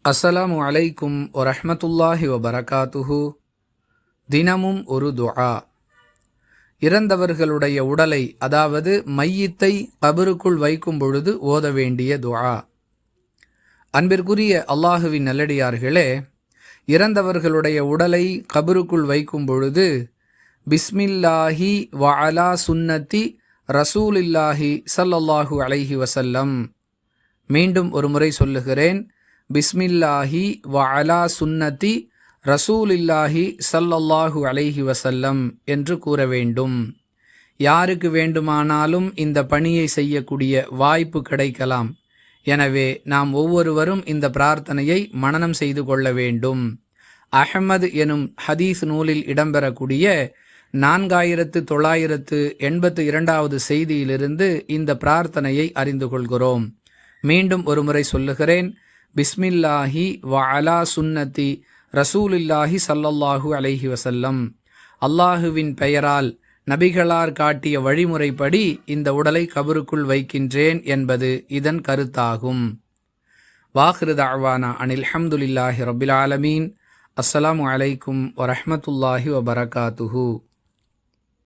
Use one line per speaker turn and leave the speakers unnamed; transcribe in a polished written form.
அஸ்ஸலாமு அலைக்கும் வரஹ்மத்துல்லாஹி வபரகாத்துஹு. தினமும் ஒரு துஆ. இறந்தவர்களுடைய உடலை, அதாவது மையத்தை கபருக்குள் வைக்கும் பொழுது ஓத வேண்டிய துஆ. அன்பிற்குரிய அல்லாஹுவின் நல்லடியார்களே, இறந்தவர்களுடைய உடலை கபருக்குள் வைக்கும் பொழுது பிஸ்மில்லாஹி வ அலா சுன்னத்தி ரசூலில்லாஹி ஸல்லல்லாஹு அலைஹி வஸல்லம். மீண்டும் ஒரு முறை சொல்லுகிறேன், பிஸ்மில்லாஹி வ அலா சுன்னத்தி ரசூலில்லாஹி ஸல்லல்லாஹு அலைஹி வஸல்லம் என்று கூற வேண்டும். யாருக்கு வேண்டுமானாலும் இந்த பணியை செய்யக்கூடிய வாய்ப்பு கிடைக்கலாம். எனவே நாம் ஒவ்வொருவரும் இந்த பிரார்த்தனையை மனனம் செய்து கொள்ள வேண்டும். அஹ்மது எனும் ஹதீஸ் நூலில் இடம்பெறக்கூடிய 4982வது செய்தியிலிருந்து இந்த பிரார்த்தனையை அறிந்து கொள்கிறோம். மீண்டும் ஒரு முறை சொல்லுகிறேன், பிஸ்மில்லாஹி வ அலா சுன்னத்தி ரசூலில்லாஹி ஸல்லல்லாஹு அலைஹி வஸல்லம். அல்லாஹுவின் பெயரால் நபிகளார் காட்டிய வழிமுறைப்படி இந்த உடலை கபருக்குள் வைக்கின்றேன் என்பது இதன் கருத்தாகும். வாஹிரு தஅவானா அனில் ஹம்துலில்லாஹி ரப்பில் ஆலமீன். அஸ்ஸலாமு அலைக்கும் வரஹ்மத்துல்லாஹி வபரகாத்துஹு.